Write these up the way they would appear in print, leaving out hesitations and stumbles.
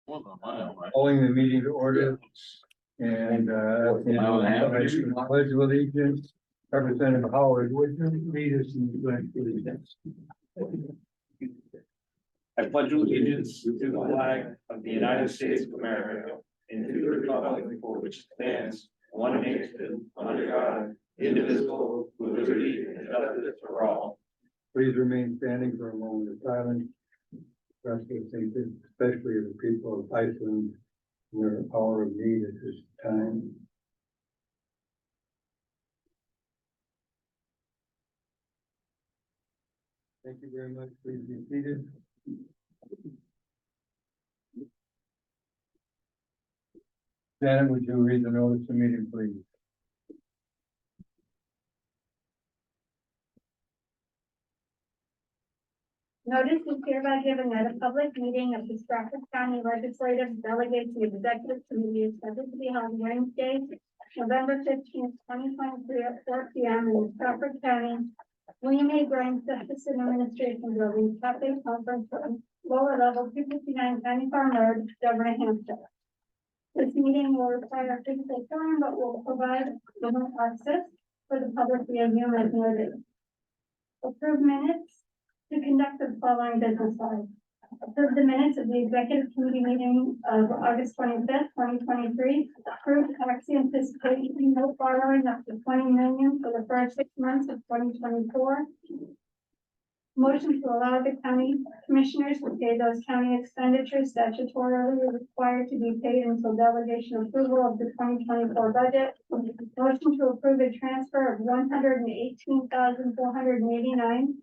Calling the meeting to order and pledge of allegiance. Representative Howard, would you lead us in the pledge of allegiance? I pledge allegiance to the flag of the United States of America and to the republic for which it stands, one nation, under God, indivisible, with liberty and justice for all. Please remain standing for a moment of silence. Especially the people of Iceland in their hour of need at this time. Thank you very much. Please be seated. Janet, would you read the notice of meeting, please? Notice is hereby given that a public meeting of the Stratford County Legislative Delegation Executive Committee is scheduled to be held Wednesday, November 15th, 2023 at 4 p.m. in the Stratford County William A. Grimes Justice and Administration Building, Cafe Conference Room, lower level 259 County Farm Road, Governor Hampshire. This meeting will require a physical forum, but will provide remote access for the public via Zoom as noted. Approved minutes. To conduct the following business items. Approve the minutes of the executive committee meeting of August 25th, 2023. Approve tax anticipation note borrowing up to $20 million for the first 6 months of 2024. Motion to allow the county commissioners to pay those county expenditures statutorily required to be paid until delegation approval of the 2024 budget. Motion to approve a transfer of $118,489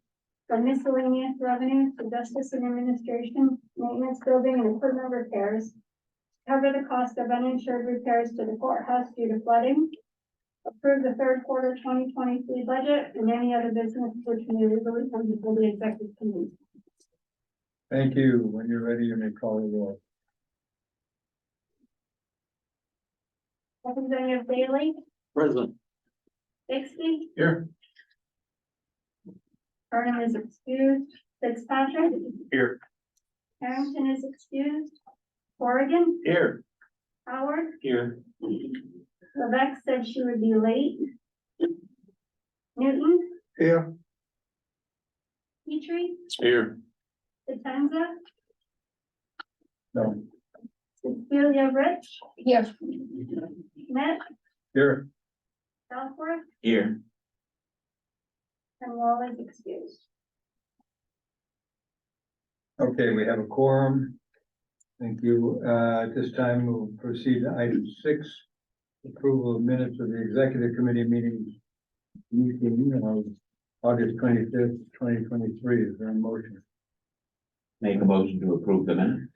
from miscellaneous revenues to justice and administration, maintenance, building and equipment repairs. Cover the cost of uninsured repairs to the courthouse due to flooding. Approve the third quarter 2023 budget and any other business which may legally come before the executive committee. Thank you. When you're ready, you may call the roll. Representative Bailey, Present. Bixby, Here. Burnham is excused. Fitzpatrick, Here. Harrington is excused. Corrigan, Here. Howard, Here. Levesque said she would be late. Newton, Here. Petrie, Here. Potenza, No. Cecilia Rich, Here. Met, Here. Southworth, Here. and Wall is excused. Okay, we have a quorum. Thank you. At this time, we'll proceed to item 6. Approval of minutes of the executive committee meeting of August 25th, 2023. Is there a motion? Make a motion to approve the minutes.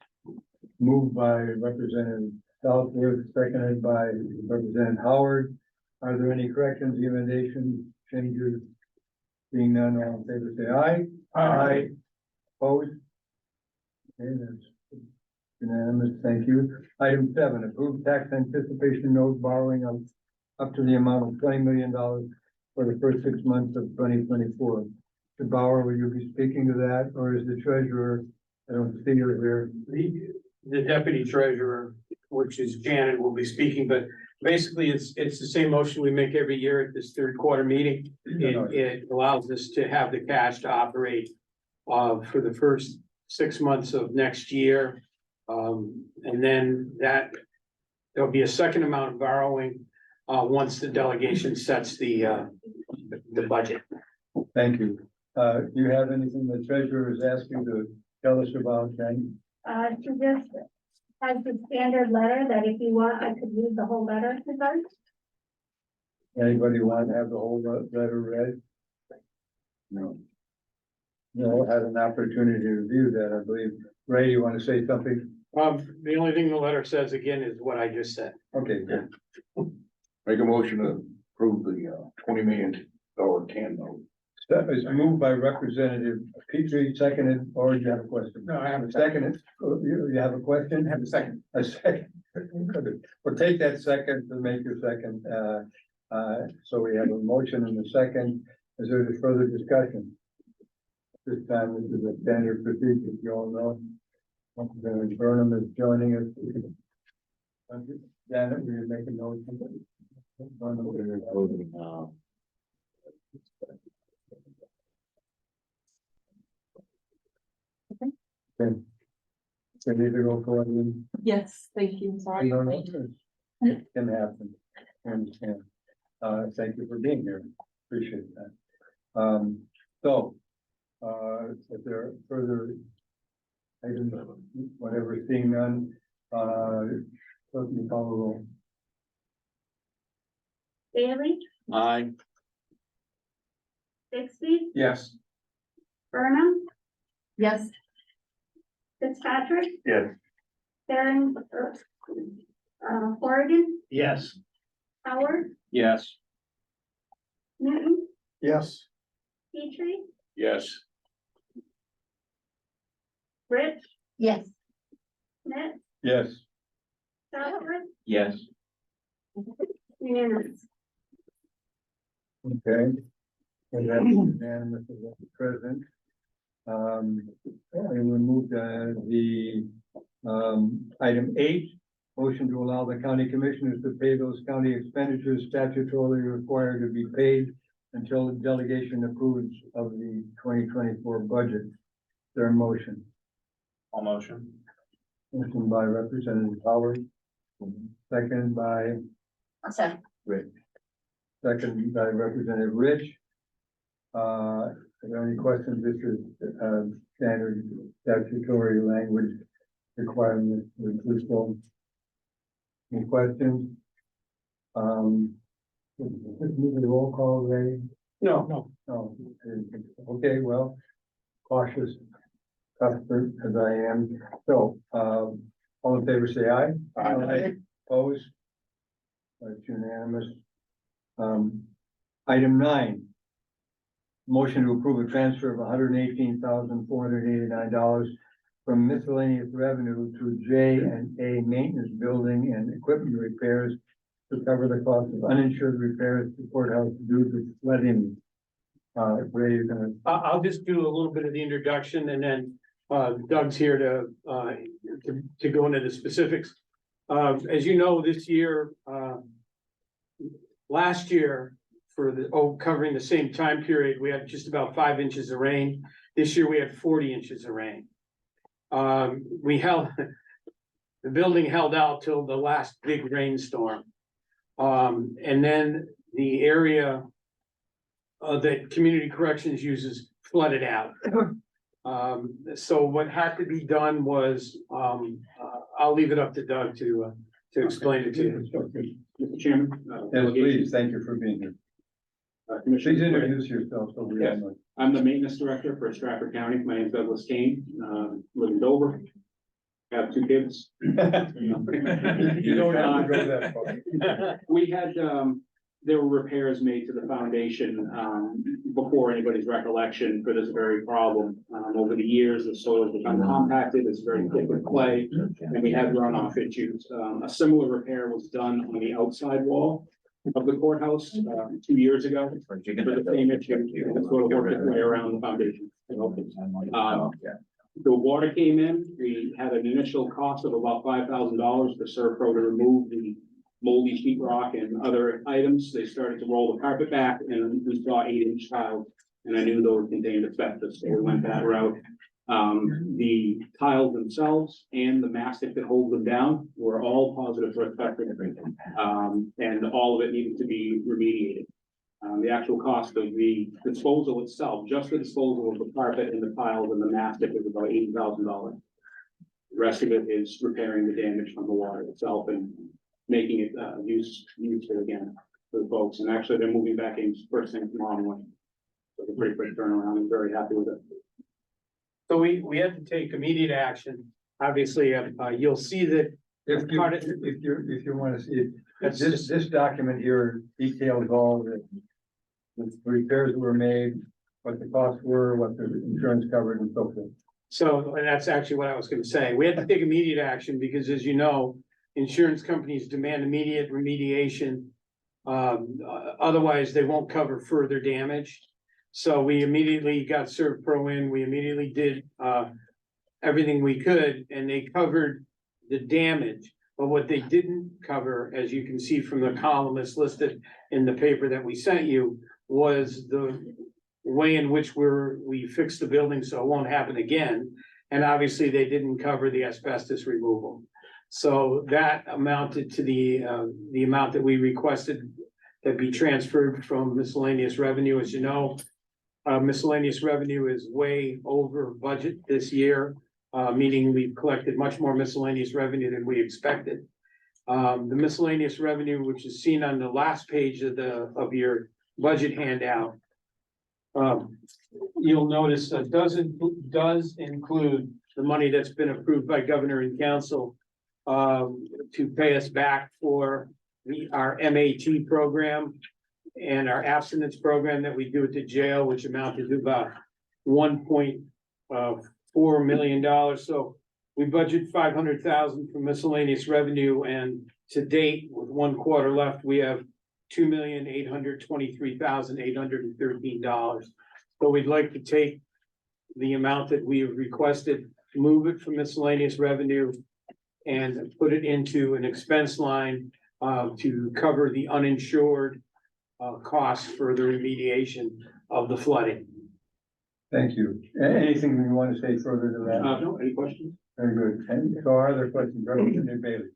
Moved by Representative Southworth, seconded by Representative Howard. Are there any corrections, emendations, changes? Seeing none, all in favor, say aye. Aye. Opposed? Okay, that's unanimous, thank you. Item 7, approved tax anticipation note borrowing of up to the amount of $20 million for the first 6 months of 2024. Mr. Bauer, will you be speaking to that, or is the treasurer? I don't see her here. The deputy treasurer, which is Janet, will be speaking, but basically it's the same motion we make every year at this third quarter meeting. It allows us to have the cash to operate for the first 6 months of next year. And then there'll be a second amount of borrowing once the delegation sets the budget. Thank you. Do you have anything the treasurer is asking to tell us about, Jen? She just has the standard letter that if you want, I could read the whole letter to her. Anybody want to have the whole letter read? No. No, had an opportunity to review that, I believe. Ray, you want to say something? The only thing the letter says again is what I just said. Okay, good. Make a motion to approve the $20 million can note. That is moved by Representative Petrie, seconded, or do you have a question? No, I have a Seconded. You have a question? have a second. A second. Well, take that second to make your second. So we have a motion and a second. Is there any further discussion? This time, this is a standard procedure, you all know. Representative Burnham is joining us. Janet, we are making notes. Okay. So need to go for it. Yes, thank you, sorry. No, no, it can happen. I understand. Thank you for being here. Appreciate that. So, if there are further items, whatever, seeing none, let me call the roll. Bailey, Aye. Bixby, Yes. Burnham, Yes, Fitzpatrick, Yes. Karen, Corrigan, Yes. Howard, Yes. Newton, Yes. Petrie, Yes. Rich, yes, Smith, Yes. Southworth, Yes. unanimous. Okay. And that's unanimous of the president. And we moved the item 8, motion to allow the county commissioners to pay those county expenditures statutorily required to be paid until the delegation approves of the 2024 budget. Their motion. All motion. Motion by Representative Howard. Second by sorry. Rich. Second by Representative Rich. Are there any questions? This is standard statutory language requirement with this one. Any questions? Move the roll call, Ray? No. No. Okay, well, cautious customer as I am. So, all in favor, say aye. Aye. Opposed? That's unanimous. Item 9. Motion to approve a transfer of $118,489 from miscellaneous revenue to J&A Maintenance Building and Equipment Repairs to cover the cost of uninsured repairs to courthouse due to flooding. Ray, you're gonna, I'll just do a little bit of the introduction and then Doug's here to go into the specifics. As you know, this year, last year, for covering the same time period, we had just about 5 inches of rain. This year we had 40 inches of rain. The building held out till the last big rainstorm. And then the area that Community Corrections uses flooded out. So what had to be done was, I'll leave it up to Doug to explain it to you. Mr. Chairman. yes, please, thank you for being here. Please Commissioner, introduce yourself so we all know. I'm the maintenance director for Stratford County. My name is Douglas Kane, live in Dover. Have 2 kids. You don't have to go that far. We had, there were repairs made to the foundation, before anybody's recollection for this very problem. Over the years, the soil has become compacted, it's very thick with clay, and we had runoff issues. A similar repair was done on the outside wall of the courthouse, 2 years ago. For the same issue, it's sort of worked its way around the foundation. The water came in, we had an initial cost of about $5,000 for Servpro to remove the moldy sheetrock and other items. They started to roll the carpet back and we saw 8-inch tiles, and I knew those contained asbestos, so we went that route. The tiles themselves and the mastic that holds them down were all positive for asbestos. And all of it needed to be remediated. The actual cost of the disposal itself, just the disposal of the carpet and the tiles and the mastic, is about $80,000. The rest of it is repairing the damage from the water itself and making it useful again for the folks. And actually, they're moving back in first thing tomorrow morning. So it's a pretty quick turnaround. I'm very happy with it. So we had to take immediate action. Obviously, you'll see that. If you want to see it, this document here details all the repairs that were made, what the costs were, what the insurance covered and so forth. So, and that's actually what I was gonna say. We had to take immediate action because, as you know, insurance companies demand immediate remediation. Otherwise, they won't cover further damage. So we immediately got Servpro in. We immediately did everything we could, and they covered the damage. But what they didn't cover, as you can see from the column that's listed in the paper that we sent you, was the way in which we fixed the building so it won't happen again. And obviously, they didn't cover the asbestos removal. So that amounted to the amount that we requested that be transferred from miscellaneous revenue. As you know, miscellaneous revenue is way over budget this year, meaning we've collected much more miscellaneous revenue than we expected. The miscellaneous revenue, which is seen on the last page of your budget handout, you'll notice that does include the money that's been approved by governor and council to pay us back for our MAT program and our abstinence program that we do at the jail, which amounted to about $1.4 million. So we budget $500,000 for miscellaneous revenue, and to date, with 1 quarter left, we have $2,823,813. So we'd like to take the amount that we have requested, move it from miscellaneous revenue, and put it into an expense line to cover the uninsured costs for the remediation of the flooding. Thank you. Anything you want to say further to that? No, any questions? Very good. And so are there questions, Representative Bailey?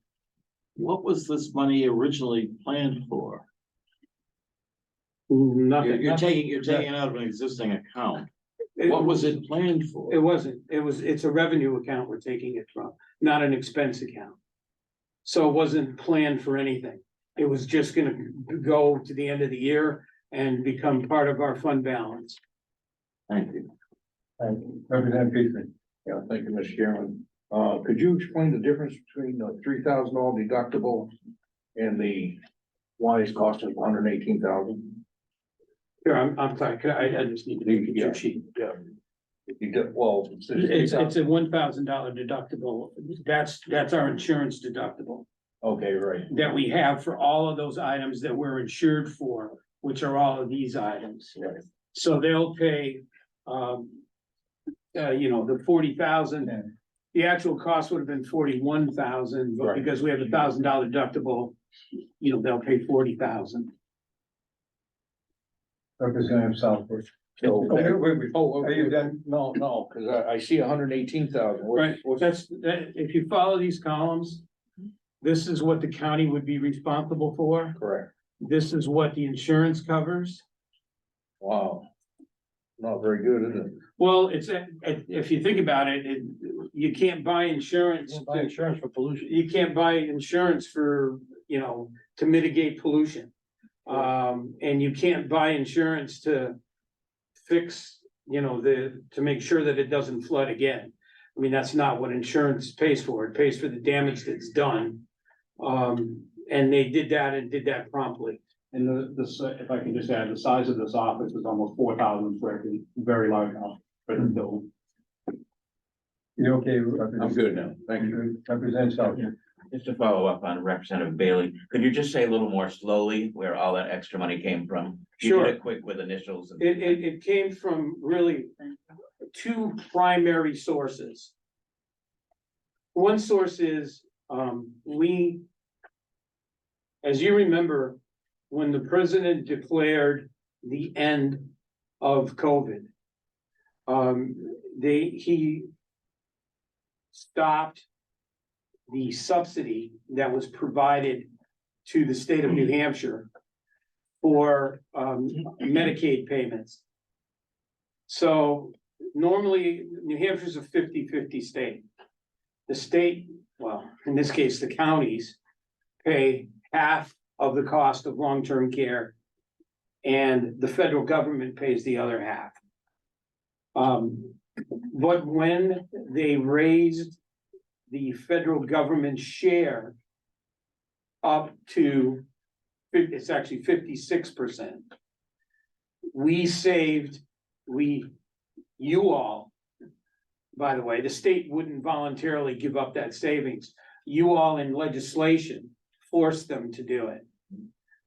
What was this money originally planned for? Nothing. You're taking it out of an existing account. What was it planned for? It wasn't. It's a revenue account we're taking it from, not an expense account. So it wasn't planned for anything. It was just gonna go to the end of the year and become part of our fund balance. Thank you. Thank you. Representative Peterson. Yeah, thank you, Mr. Chairman. Could you explain the difference between the $3,000 deductible and the wise cost of $118,000? Here, I'm sorry, I just need to make a cheat sheet. Yeah. Well. It's a $1,000 deductible. That's our insurance deductible Okay, right. that we have for all of those items that we're insured for, which are all of these items. Right. So they'll pay, the 40,000. Yeah. The actual cost would have been 41,000, but Right. because we have $1,000 deductible, they'll pay 40,000. Representative Southwood. So, Wait, are you done? No, because I see 118,000. Right, if you follow these columns, this is what the county would be responsible for. Correct. This is what the insurance covers. Wow. Not very good, is it? Well, if you think about it, you can't buy insurance. Insurance for pollution. You can't buy insurance for, to mitigate pollution. And you can't buy insurance to fix, to make sure that it doesn't flood again. I mean, that's not what insurance pays for. It pays for the damage that's done. And they did that and did that promptly. And if I can just add, the size of this office is almost 4,000 square feet, very large house for the building. You okay? I'm good now. Thank you. Representative Southwood. Just to follow up on Representative Bailey, could you just say a little more slowly where all that extra money came from? You Sure. did it quick with initials. and- It came from really two primary sources. One source is, as you remember, when the president declared the end of COVID, he stopped the subsidy that was provided to the state of New Hampshire for Medicaid payments. So normally, New Hampshire's a 50-50 state. The state, well, in this case, the counties pay half of the cost of long-term care, and the federal government pays the other half. But when they raised the federal government share up to, it's actually 56%. You all, by the way, the state wouldn't voluntarily give up that savings. You all in legislation forced them to do it.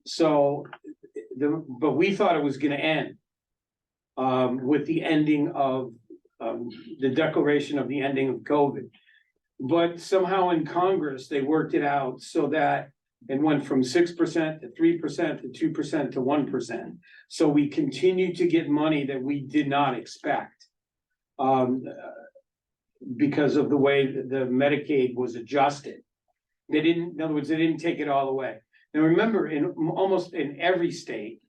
So, but we thought it was gonna end with the ending of the declaration of the ending of COVID. But somehow in Congress, they worked it out so that it went from 6% to 3% to 2% to 1%. So we continue to get money that we did not expect. Because of the way that the Medicaid was adjusted. They didn't, in other words, they didn't take it all away. Now, remember, in almost in every state,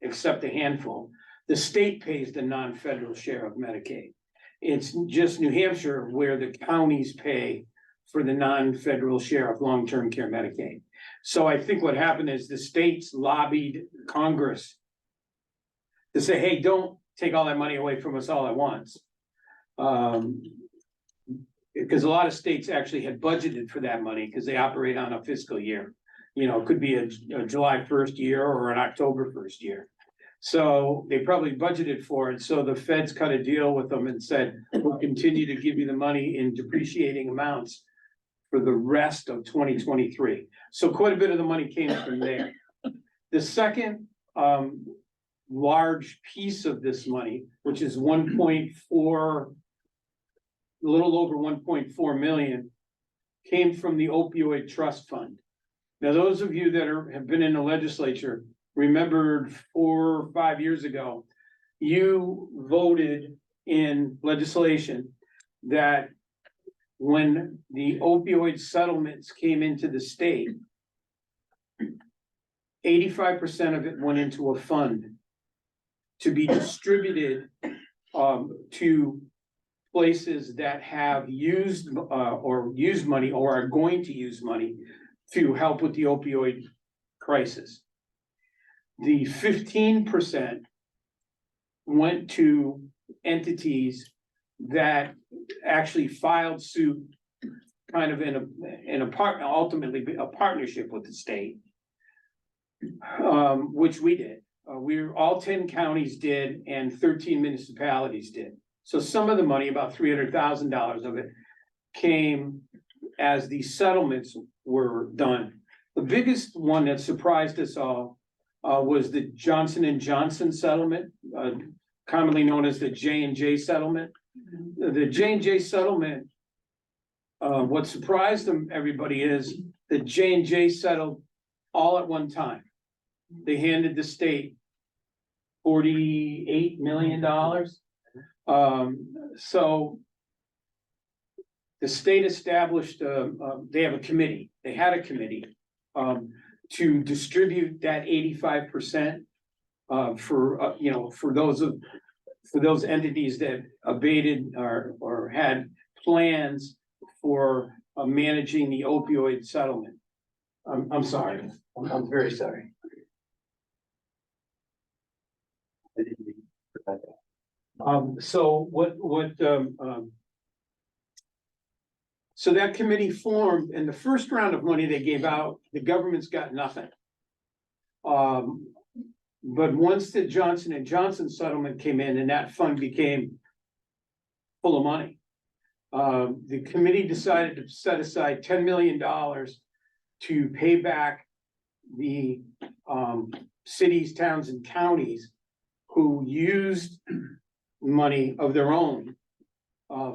except a handful, the state pays the non-federal share of Medicaid. It's just New Hampshire where the counties pay for the non-federal share of long-term care Medicaid. So I think what happened is the states lobbied Congress to say, hey, don't take all that money away from us all at once. Because a lot of states actually had budgeted for that money because they operate on a fiscal year. You know, it could be a July 1st year or an October 1st year. So they probably budgeted for it. So the feds cut a deal with them and said, we'll continue to give you the money in depreciating amounts for the rest of 2023. So quite a bit of the money came from there. The second large piece of this money, which is 1.4, a little over 1.4 million, came from the opioid trust fund. Now, those of you that have been in the legislature remembered 4 or 5 years ago, you voted in legislation that when the opioid settlements came into the state, 85% of it went into a fund to be distributed to places that have used or use money or are going to use money to help with the opioid crisis. The 15% went to entities that actually filed suit kind of in a part, ultimately a partnership with the state, which we did. All 10 counties did and 13 municipalities did. So some of the money, about $300,000 of it, came as the settlements were done. The biggest one that surprised us all was the Johnson & Johnson settlement, commonly known as the J&J settlement. The J&J settlement, what surprised everybody is that J&J settled all at one time. They handed the state $48 million. So the state established, they have a committee, they had a committee to distribute that 85% for, you know, for those entities that abated or had plans for managing the opioid settlement. I'm sorry, I'm very sorry. So that committee formed, and the first round of money they gave out, the government's got nothing. But once the Johnson & Johnson settlement came in and that fund became full of money, the committee decided to set aside $10 million to pay back the cities, towns, and counties who used money of their own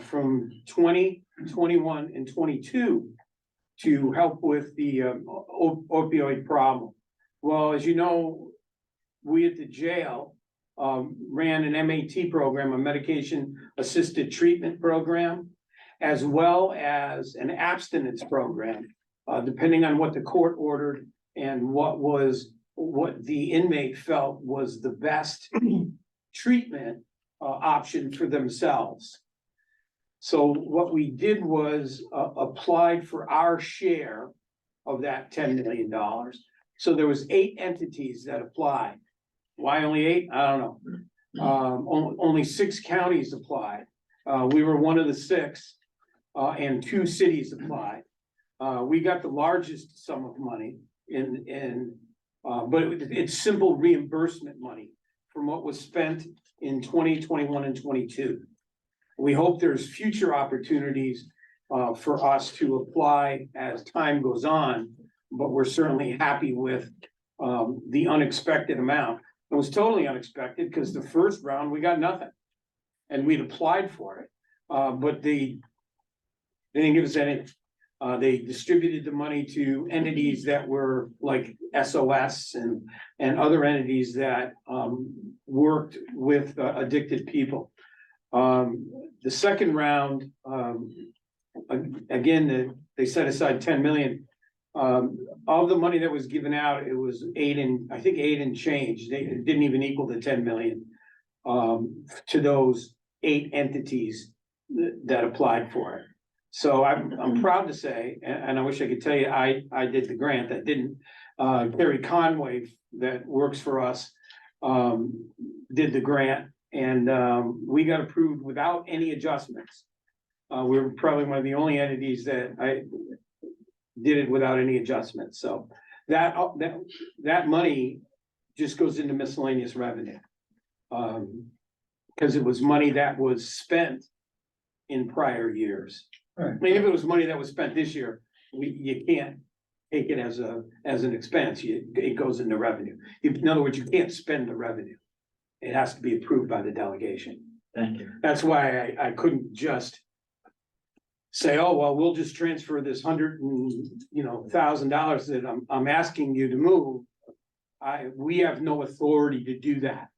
from 20, 21, and 22 to help with the opioid problem. Well, as you know, we at the jail ran an MAT program, a medication assisted treatment program, as well as an abstinence program, depending on what the court ordered and what the inmate felt was the best treatment option for themselves. So what we did was applied for our share of that $10 million. So there was 8 entities that applied. Why only 8? I don't know. Only 6 counties applied. We were one of the 6, and 2 cities applied. We got the largest sum of money but it's simple reimbursement money from what was spent in 2021 and 22. We hope there's future opportunities for us to apply as time goes on, but we're certainly happy with the unexpected amount. It was totally unexpected because the first round we got nothing. and we'd applied for it. But they didn't give us any. They distributed the money to entities that were like SOS and other entities that, worked with addicted people. The second round, again, they set aside 10 million. All the money that was given out, it was eight and change. It didn't even equal the 10 million. To those 8 entities that applied for it. So I'm proud to say, and I wish I could tell you, I did the grant. That didn't, Terry Conway that works for us, did the grant, and, we got approved without any adjustments. We're probably one of the only entities that I did it without any adjustments, so that money just goes into miscellaneous revenue. Cause it was money that was spent in prior years. Right. I mean, if it was money that was spent this year, you can't take it as an expense, it goes into revenue. In other words, you can't spend the revenue. It has to be approved by the delegation. Thank you. That's why I couldn't just say, oh, well, we'll just transfer this $100,000 that I'm asking you to move. We have no authority to do that.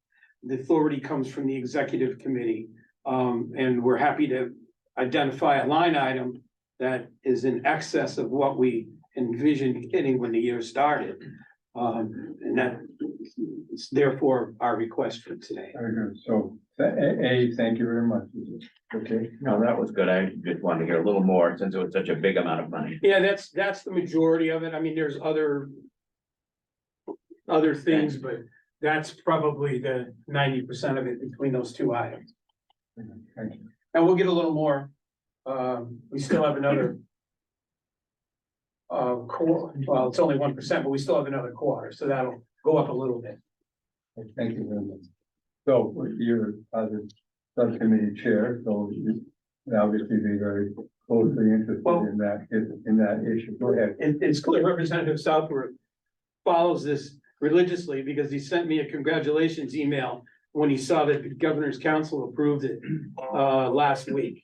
The authority comes from the executive committee. And we're happy to identify a line item that is in excess of what we envisioned getting when the year started. And that is therefore our request for today. Very good. So, thank you very much. Okay. No, that was good. I just wanted to hear a little more since it was such a big amount of money. Yeah, that's the majority of it. I mean, there's other things, but that's probably the 90% of it between those 2 items. Thank you. And we'll get a little more. We still have another. Well, it's only 1%, but we still have another quarter, so that'll go up a little bit. Thank you very much. So you're the subcommittee chair, so you obviously be very closely interested in that issue. Go ahead. It's clear Representative Southworth follows this religiously because he sent me a congratulations email when he saw that the Governor's Council approved it last week.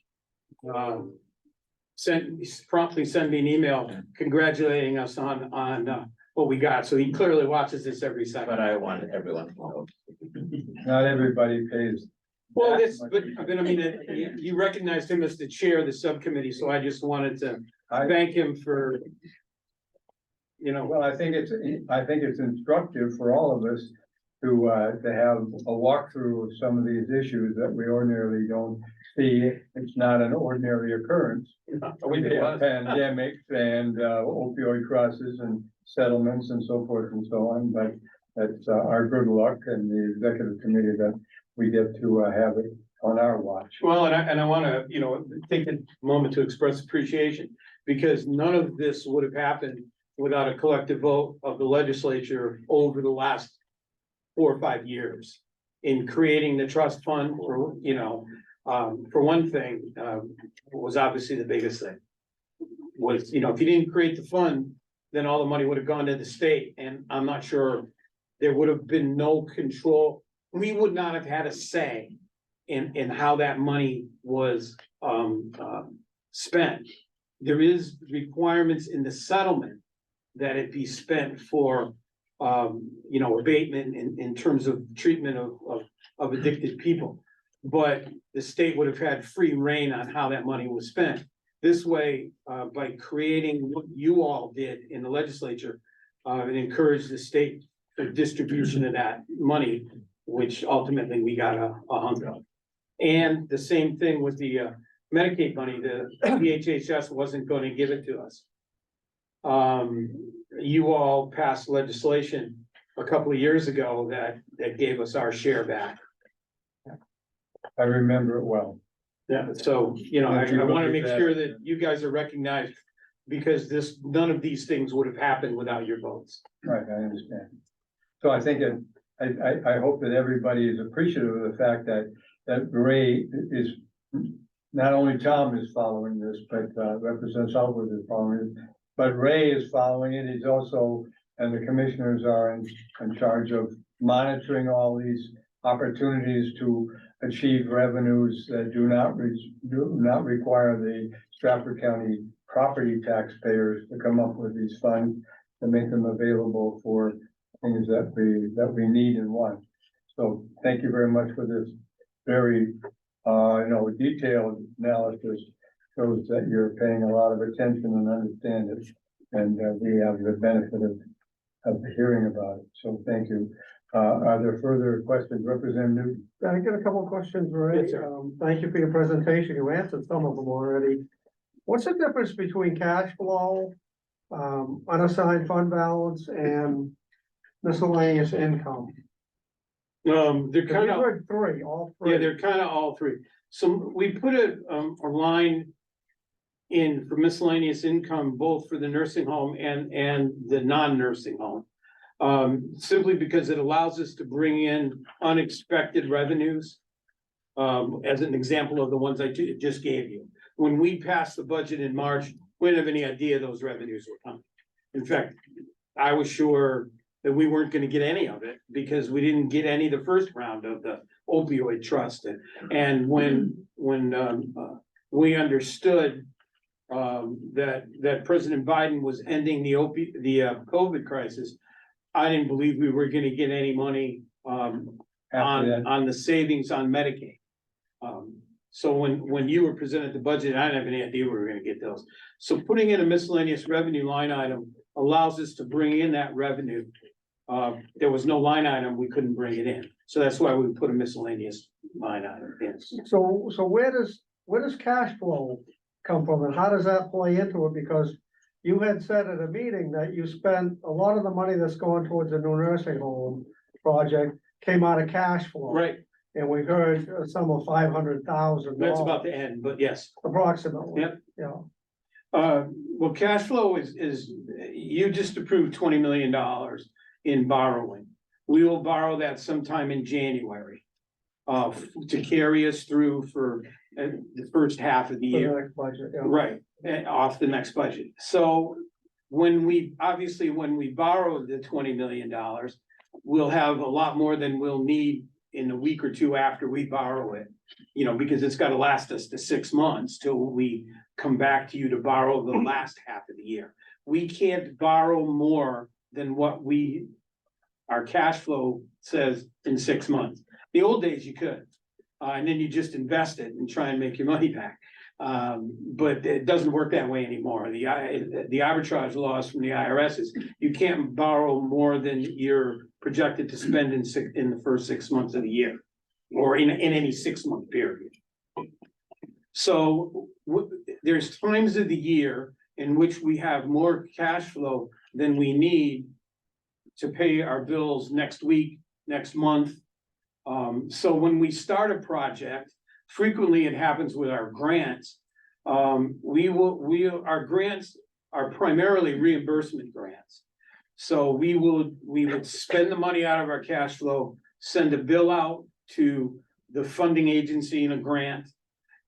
Promptly sent me an email congratulating us on what we got. So he clearly watches this every second. But I wanted everyone to know. Not everybody pays. Well, I mean, you recognized him as the chair of the subcommittee, so I just wanted to thank him for. Well, I think it's instructive for all of us to have a walkthrough of some of these issues that we ordinarily don't see. It's not an ordinary occurrence. We have pandemics and opioid crosses and settlements and so forth and so on, but that's our good luck and the executive committee that we get to have it on our watch. Well, and I want to, take a moment to express appreciation because none of this would have happened without a collective vote of the legislature over the last 4 or 5 years in creating the trust fund for one thing, was obviously the biggest thing was, if you didn't create the fund, then all the money would have gone to the state. And I'm not sure there would have been no control. We would not have had a say in how that money was spent. There is requirements in the settlement that it be spent for, abatement in terms of treatment of addicted people. But the state would have had free reign on how that money was spent. This way, by creating what you all did in the legislature, it encouraged the state for distribution of that money, which ultimately we got a hunk of. And the same thing with the Medicaid money, the DHHS wasn't going to give it to us. You all passed legislation a couple of years ago that gave us our share back. I remember it well. Yeah, so, I want to make sure that you guys are recognized because none of these things would have happened without your votes. Right, I understand. So I think I hope that everybody is appreciative of the fact that Ray is, not only Tom is following this, but Representative Southworth is following it, but Ray is following it. He's also, and the commissioners are in charge of monitoring all these opportunities to achieve revenues that do not require the Stratford County property taxpayers to come up with these funds to make them available for things that we need and want. So thank you very much for this very, detailed analysis. Shows that you're paying a lot of attention and understand it, and we have the benefit of hearing about it. So thank you. Are there further questions? Representative Newton? I got a couple of questions, Ray. Yes, sir. Thank you for your presentation. You answered some of them already. What's the difference between cash flow, unassigned fund balance, and miscellaneous income? They're Because kind you of, heard three, all three. yeah, they're kind of all three. So we put a line in for miscellaneous income, both for the nursing home and the non-nursing home. Simply because it allows us to bring in unexpected revenues. As an example of the ones I just gave you. When we passed the budget in March, we didn't have any idea those revenues were coming. In fact, I was sure that we weren't gonna get any of it because we didn't get any the first round of the opioid trust. And when we understood that President Biden was ending the COVID crisis, I didn't believe we were gonna get any money on the savings on Medicaid. So when you were presented the budget, I didn't have any idea we were gonna get those. So putting in a miscellaneous revenue line item allows us to bring in that revenue. There was no line item, we couldn't bring it in. So that's why we put a miscellaneous line item in. So where does cash flow come from, and how does that play into it? Because you had said at a meeting that you spent a lot of the money that's going towards the new nursing home project came out of cash flow. Right, And we heard a sum of $500,000. that's about the end, but yes. Approximately. Yep. Yeah. Well, cash flow is, you just approved $20 million in borrowing. We will borrow that sometime in January. To carry us through for the first half of the For the year. next budget, yeah. Right, off the next budget. So when we borrow the $20 million, we'll have a lot more than we'll need in a week or two after we borrow it. Because it's gotta last us to 6 months till we come back to you to borrow the last half of the year. We can't borrow more than what our cash flow says in 6 months. The old days you could, and then you just invest it and try and make your money back. But it doesn't work that way anymore. The arbitrage laws from the IRS is you can't borrow more than you're projected to spend in the first 6 months of the year, or in any 6 month period. So there's times of the year in which we have more cash flow than we need to pay our bills next week, next month. So when we start a project, frequently it happens with our grants. Our grants are primarily reimbursement grants. So we would spend the money out of our cash flow, send a bill out to the funding agency in a grant,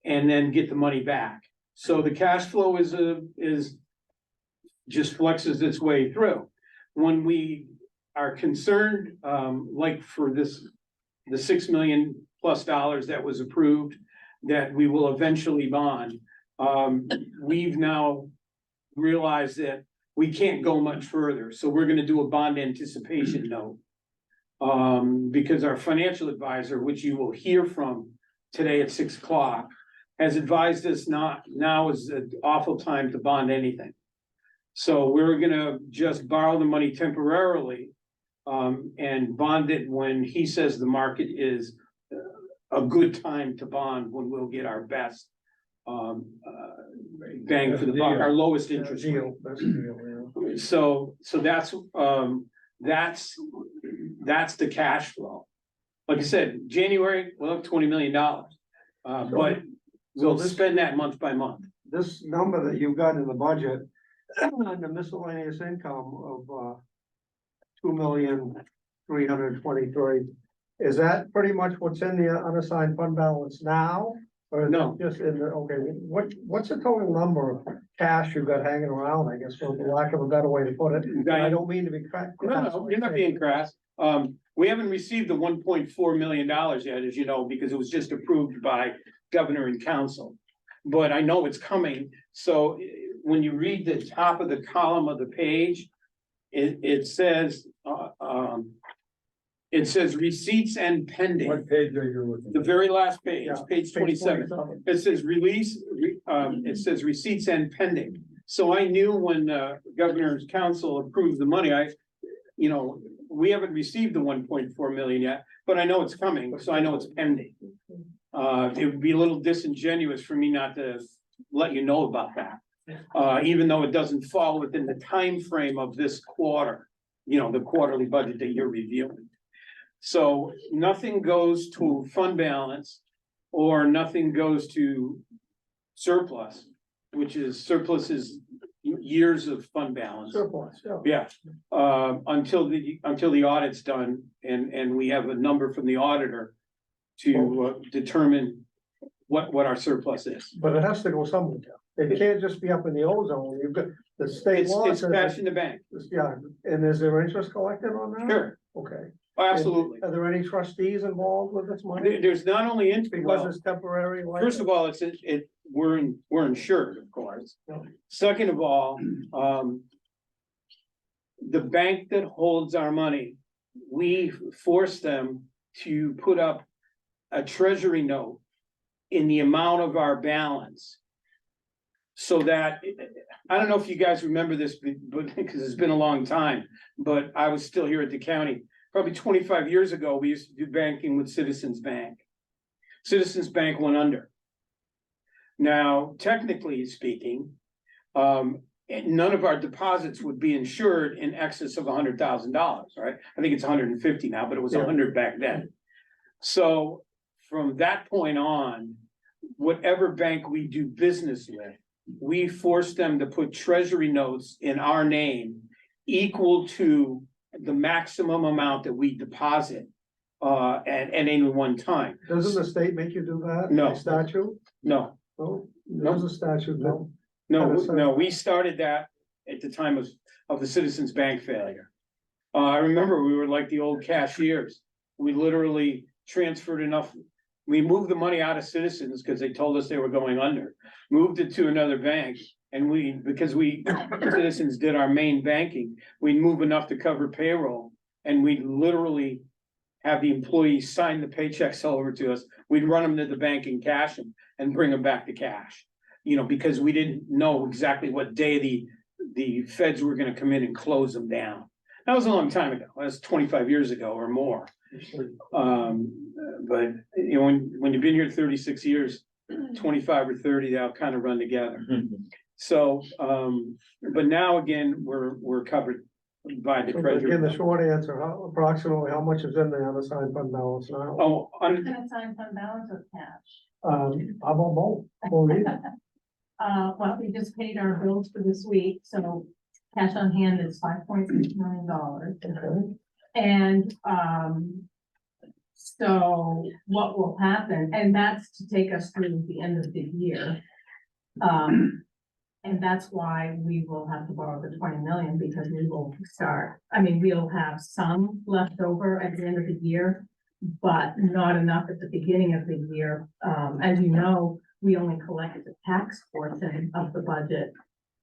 and then get the money back. So the cash flow is just flexes its way through. When we are concerned, like for the $6 million plus that was approved, that we will eventually bond. We've now realized that we can't go much further, so we're gonna do a bond anticipation note. Because our financial advisor, which you will hear from today at 6 o'clock, has advised us now is an awful time to bond anything. So we're gonna just borrow the money temporarily, and bond it when he says the market is a good time to bond, when we'll get our best bang for the buck, our lowest interest rate. That's the deal, yeah. So that's the cash flow. Like I said, January, we'll have $20 million, but we'll spend that month by month. This number that you've got in the budget, and the miscellaneous income of $2,323,000, is that pretty much what's in the unassigned fund balance now? Or is No. it just in the, okay, what's the total number of cash you've got hanging around, I guess, for the lack of a better way to put it? I don't mean to be crack. No, you're not being crass. We haven't received the $1.4 million yet, as you know, because it was just approved by governor and council. But I know it's coming, so when you read the top of the column of the page, it says, it says receipts and pending. What page are you looking The at? very last page, Yeah, page 27. It says it says receipts and pending. So I knew when governor's council approved the money, we haven't received the 1.4 million yet, but I know it's coming, so I know it's pending. It would be a little disingenuous for me not to let you know about that. Even though it doesn't fall within the time frame of this quarter, the quarterly budget that you're reviewing. So nothing goes to fund balance or nothing goes to surplus, which is surplus is years of fund balance. Surplus, yeah. Yeah, until the audit's done and we have a number from the auditor to determine what our surplus is. But it has to go somewhere. It can't just be up in the ozone. You've got the state It's law it's says, cash in the bank, yeah, and is there interest collected on that? sure, Okay. absolutely. Are there any trustees involved with this money? There's not only Because well, it's temporary. like first of all, we're insured, of course. Yeah. Second of all, the bank that holds our money, we force them to put up a treasury note in the amount of our balance. So that, I don't know if you guys remember this, but because it's been a long time, but I was still here at the county. Probably 25 years ago, we used to do banking with Citizens Bank. Citizens Bank went under. Now, technically speaking, none of our deposits would be insured in excess of $100,000, right? I think it's 150 now, but it was 100 back then. So from that point on, whatever bank we do business with, we force them to put treasury notes in our name equal to the maximum amount that we deposit at any one time. Doesn't the state make you do that? No. By statute? No, No, there's a statute, no. no, we started that at the time of the Citizens Bank failure. I remember we were like the old cashiers. We literally transferred enough. We moved the money out of Citizens because they told us they were going under, moved it to another bank. And because Citizens did our main banking, we'd move enough to cover payroll. And we'd literally have the employees sign the paychecks over to us. We'd run them to the bank and cash them and bring them back to cash. Because we didn't know exactly what day the feds were gonna come in and close them down. That was a long time ago. That was 25 years ago or more. But when you've been here 36 years, 25 or 30, they'll kind of run together. So, but now again, we're covered by the So treasury. again, the short answer, approximately how much is in the unassigned fund balance now? Oh, Unassigned fund balance or cash? How about both? Or either? Well, we just paid our bills for this week, so cash on hand is $5.6 million. Okay. And, so what will happen, and that's to take us through the end of the year. And that's why we will have to borrow the 20 million, because we will we'll have some left over at the end of the year, but not enough at the beginning of the year. As you know, we only collected the tax portion of the budget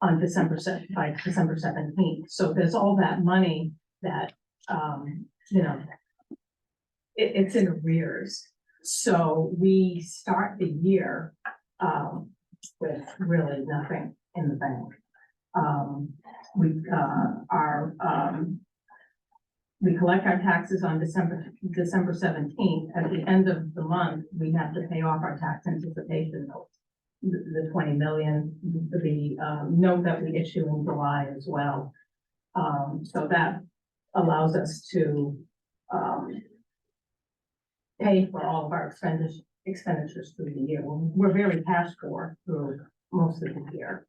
on December 17th. So there's all that money that, it's in arrears. So we start the year, with really nothing in the bank. We collect our taxes on December 17th. At the end of the month, we have to pay off our tax anticipation notes. The 20 million, the note that we issue in July as well. So that allows us to pay for all of our expenditures through the year. We're very cash poor through most of the year.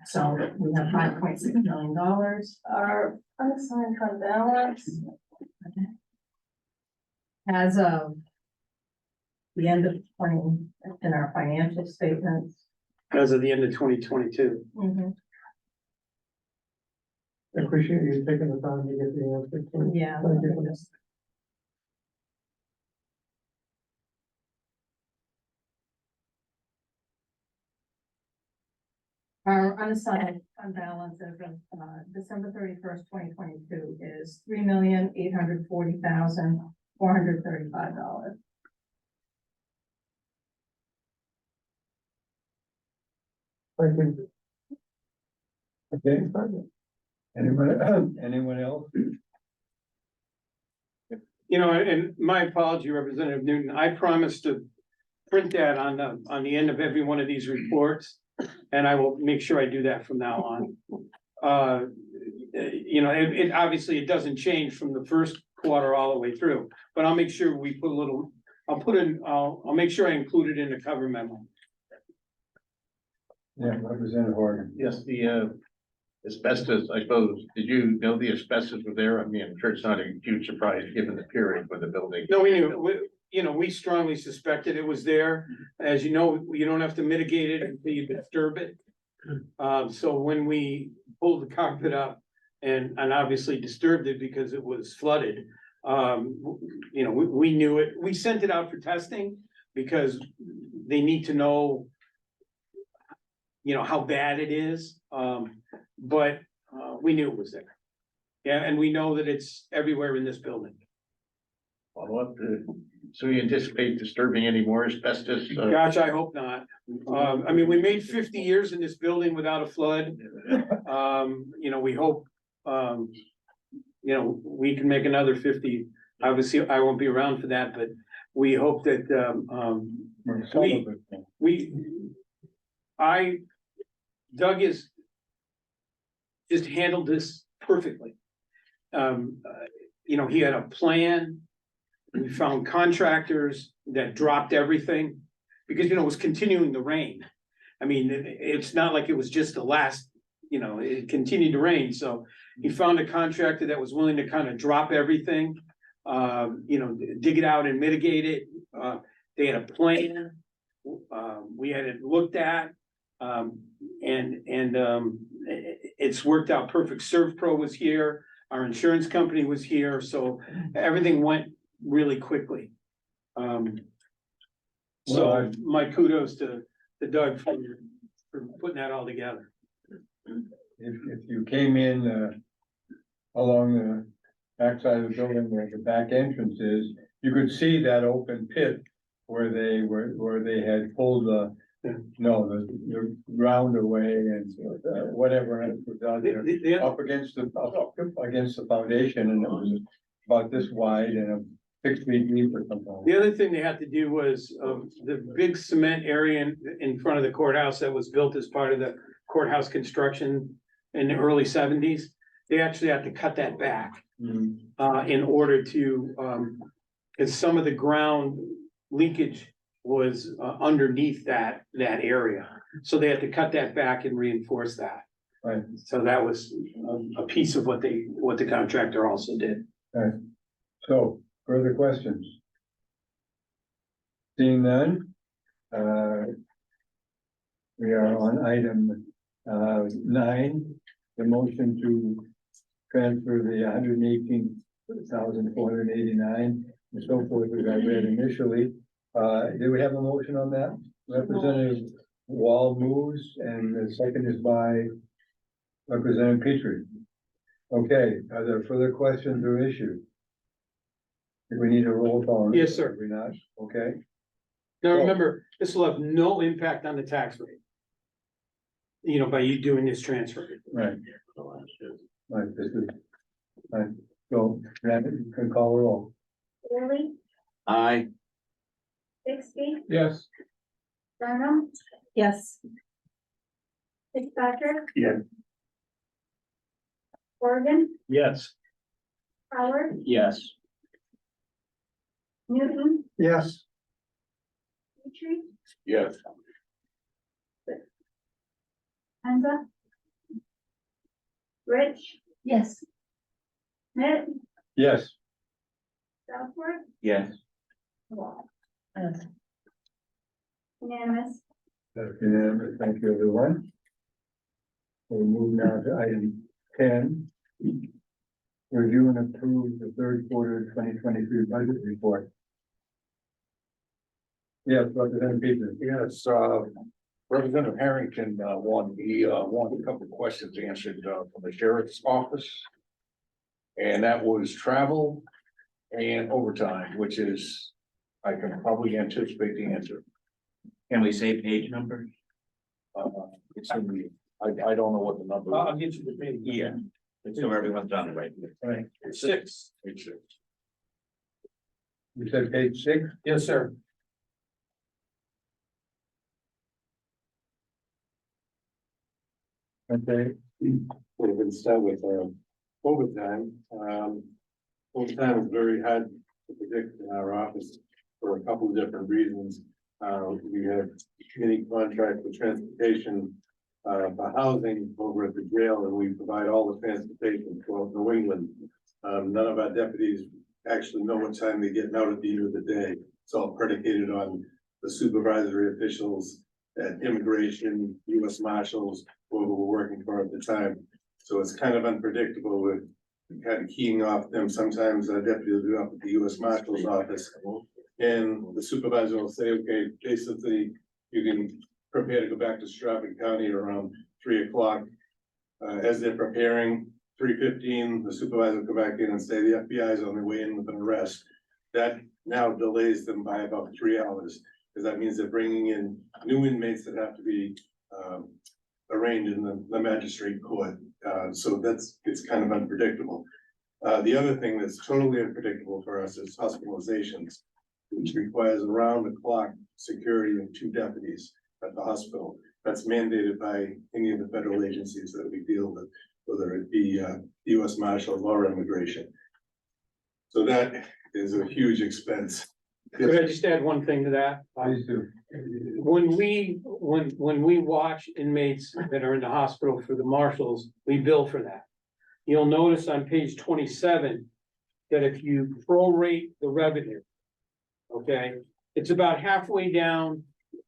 So we have $5.6 million. Our unassigned fund balance as of the end of in our financial statements. as of the end of 2022. I appreciate you taking the time to get the answer. So, Yeah. Thank you for this. Our unassigned fund balance as of December 31st, 2022 is $3,840,435. Thank you. Okay. Anyone else? You know, and my apology, Representative Newton, I promised to print that on the end of every one of these reports. And I will make sure I do that from now on. You know, it obviously it doesn't change from the first quarter all the way through, but I'll make sure we put a little, I'll make sure I include it in the cover memo. Yeah, Representative Horgan. Yes, the asbestos, I suppose, did you know the asbestos was there? I mean, I'm sure it's not a huge surprise given the period for the building. No, we knew, you know, we strongly suspected it was there. As you know, you don't have to mitigate it until you disturb it. So when we pulled the carpet up and obviously disturbed it because it was flooded, you know, we knew it. We sent it out for testing because they need to know, you know, how bad it is. But we knew it was there. Yeah, and we know that it's everywhere in this building. So you anticipate disturbing any more asbestos? Gosh, I hope not. I mean, we made 50 years in this building without a flood. You know, we hope, you know, we can make another 50. Obviously, I won't be around for that, but we hope that, Doug is just handled this perfectly. You know, he had a plan. We found contractors that dropped everything because, you know, it was continuing to rain. I mean, it's not like it was just the last, you know, it continued to rain. So he found a contractor that was willing to kind of drop everything, you know, dig it out and mitigate it. They had a plan. We had it looked at. It's worked out perfect. ServPro was here. Our insurance company was here. So everything went really quickly. So my kudos to Doug for putting that all together. If you came in, along the backside of the building where the back entrance is, you could see that open pit where they had pulled the ground away and whatever else was out there up against the foundation, and it was about this wide and 6 feet deep or something. The other thing they had to do was, the big cement area in front of the courthouse that was built as part of the courthouse construction in the early 70s. They actually had to cut that back, in order to, because some of the ground leakage was underneath that area. So they had to cut that back and reinforce that. Right. So that was a piece of what the contractor also did. Right. So, further questions? Seeing none, we are on item 9, the motion to transfer the 118,489 and so forth, as I read initially. Do we have a motion on that? Representative Wall moves, and the second is by Representative Petrie. Okay, are there further questions or issues? Do we need a roll call? Yes, sir. Are we not? Okay. Now, remember, this will have no impact on the tax rate. You know, by you doing this transfer. Right. Right, this is, right, so, Brandon, you can call a roll. Bailey, Aye. Bixby, Yes. Burnham, Yes. Fitzpatrick. Yeah. Horgan, Yes. Howard, Yes. Newton, Yes, Petrie, Yes. Enza. Rich, Yes. Smith, Yes. Southworth, Yes. Wall. Unanimous. That's unanimous. Thank you, everyone. We'll move now to item 10, Review and approve the third quarter 2023 budget report. Yes, Representative Peters. Yes, Representative Harrington, wanted a couple of questions answered, from the sheriff's office. And that was travel and overtime, which is, I can probably anticipate the answer. Can we say page number? It's in the, I don't know what the number I'll is. get you the page. Yeah. So everyone's on it, right? Right. 6. Page six. You said page 6? Yes, sir. Okay, We're gonna start with overtime. Overtime is very hard to predict in our office for a couple of different reasons. We have committee contract for transportation for housing over at the jail, and we provide all the transportation for New England. None of our deputies actually know what time they're getting out at the end of the day. It's all predicated on the supervisory officials at immigration, US Marshals, whoever we're working for at the time. So it's kind of unpredictable with kind of keying off them. Sometimes our deputy will be up at the US Marshal's office. And the supervisor will say, okay, basically, you can prepare to go back to Stratford County around 3 o'clock. As they're preparing, 3:15, the supervisor will go back in and say the FBI is on their way in with an arrest. That now delays them by about 3 hours, because that means they're bringing in new inmates that have to be arraigned in the magistrate court. So it's kind of unpredictable. The other thing that's totally unpredictable for us is hospitalizations, which requires around-the-clock security and 2 deputies at the hospital. That's mandated by any of the federal agencies that we deal with, whether it be US Marshals or immigration. So that is a huge expense. Could I just add one thing to that? please do. When we watch inmates that are in the hospital for the marshals, we bill for that. You'll notice on page 27 that if you prorate the revenue, okay, it's about halfway down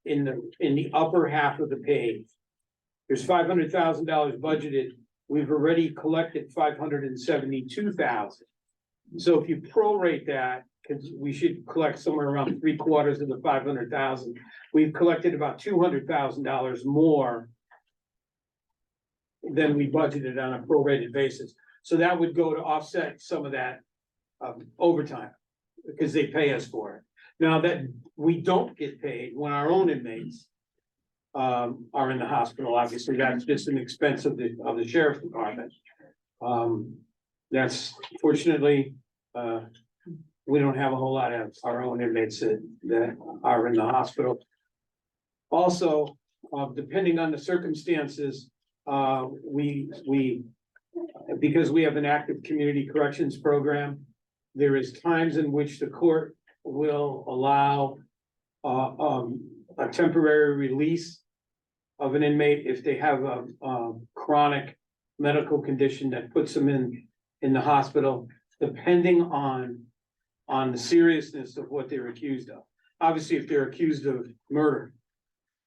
in the upper half of the page. There's $500,000 budgeted. We've already collected 572,000. So if you prorate that, because we should collect somewhere around 3/4 of the 500,000. We've collected about $200,000 more than we budgeted on a prorated basis. So that would go to offset some of that overtime, because they pay us for it. Now that we don't get paid when our own inmates are in the hospital, obviously, that's just an expense of the sheriff's department. That's fortunately, we don't have a whole lot of our own inmates that are in the hospital. Also, depending on the circumstances, because we have an active community corrections program, there is times in which the court will allow a temporary release of an inmate if they have a chronic medical condition that puts them in the hospital, depending on the seriousness of what they're accused of. Obviously, if they're accused of murder,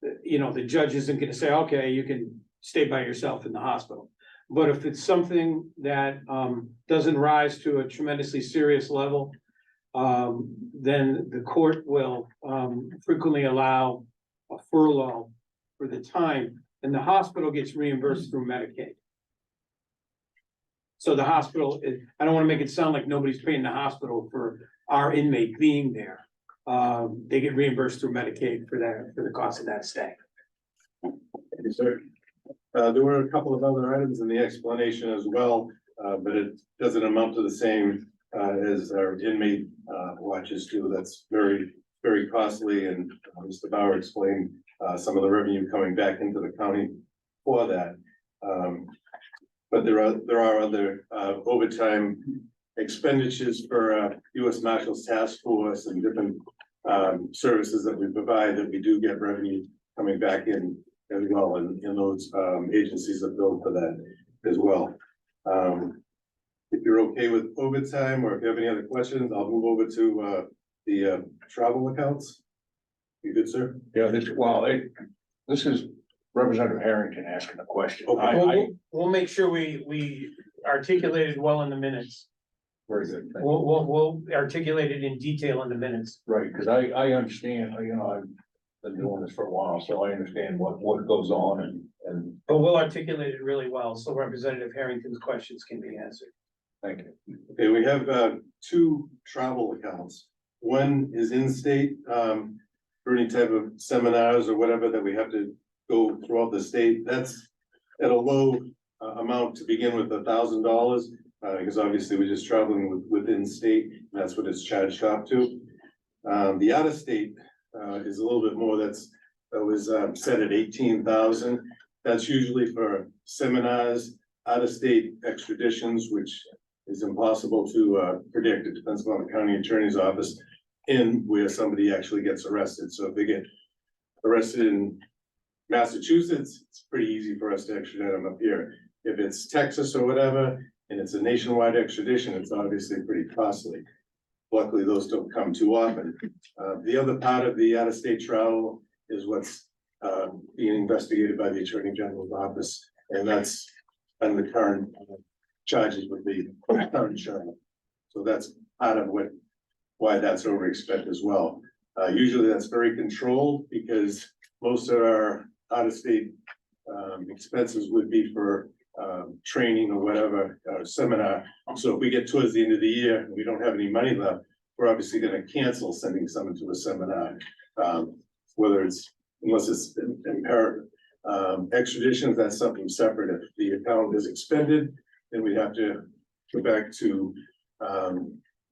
the judge isn't gonna say, okay, you can stay by yourself in the hospital. But if it's something that doesn't rise to a tremendously serious level, then the court will frequently allow a furlough for the time, and the hospital gets reimbursed through Medicaid. So the hospital, I don't wanna make it sound like nobody's paying the hospital for our inmate being there. They get reimbursed through Medicaid for the cost of that stay. Yes, sir. There were a couple of other items in the explanation as well, but it doesn't amount to the same as our inmate watches do. That's very, very costly, and Mr. Bauer explained some of the revenue coming back into the county for that. But there are other overtime expenditures for US Marshals Task Force and different services that we provide, that we do get revenue coming back in as well, and those agencies that bill for that as well. If you're okay with overtime, or if you have any other questions, I'll move over to the travel accounts. You good, sir? Yeah, this is Representative Harrington asking a question. Okay. We'll make sure we articulated well in the minutes. Very good. Thank you. We'll articulate it in detail in the minutes. Right, because I understand, you know, I've been doing this for a while, so I understand what goes on and But we'll articulate it really well, so Representative Harrington's questions can be answered. thank you. Okay, we have two travel accounts. One is in-state for any type of seminars or whatever that we have to go throughout the state. That's at a low amount to begin with, $1,000. Because obviously we're just traveling within state, and that's what it's charged up to. The out-of-state is a little bit more, that was set at 18,000. That's usually for seminars, out-of-state extraditions, which is impossible to predict. It depends upon the county attorney's office and where somebody actually gets arrested. So if they get arrested in Massachusetts, it's pretty easy for us to extradite them up here. If it's Texas or whatever, and it's a nationwide extradition, it's obviously pretty costly. Luckily, those don't come too often. The other part of the out-of-state travel is what's being investigated by the Attorney General's office, and that's on the current charges with the current sheriff. So that's part of why that's over expected as well. Usually that's very controlled because most of our out-of-state expenses would be for training or whatever, seminar. So if we get towards the end of the year and we don't have any money left, we're obviously gonna cancel sending someone to a seminar. Whether it's, unless it's imperative. Extraditions, that's something separate. If the account is expended, then we have to go back to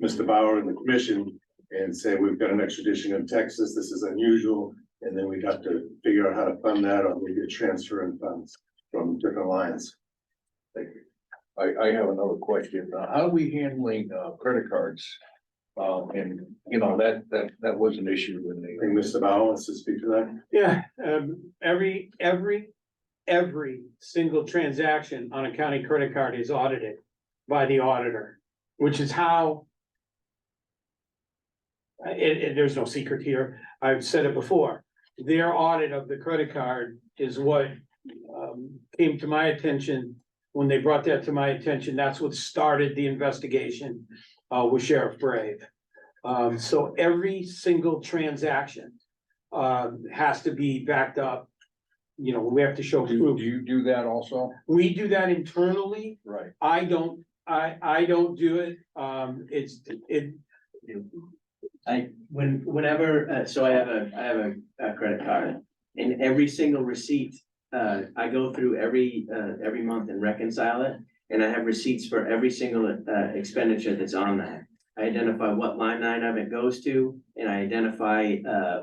Mr. Bauer and the commission and say, we've got an extradition in Texas, this is unusual, and then we'd have to figure out how to fund that, or maybe a transfer in funds from different lines. Thank you. I have another question. How are we handling credit cards? And you know, that was an issue when I think Mr. Bauer wants to speak to that. Yeah, every single transaction on a county credit card is audited by the auditor, which is how. There's no secret here. I've said it before. Their audit of the credit card is what came to my attention. When they brought that to my attention, that's what started the investigation with Sheriff Brave. So every single transaction has to be backed up. You know, we have to show do proof. you do that also? We do that internally. Right. I don't do it. Whenever, so I have a credit card, and every single receipt, I go through every month and reconcile it. And I have receipts for every single expenditure that's on that. I identify what line item it goes to, and I identify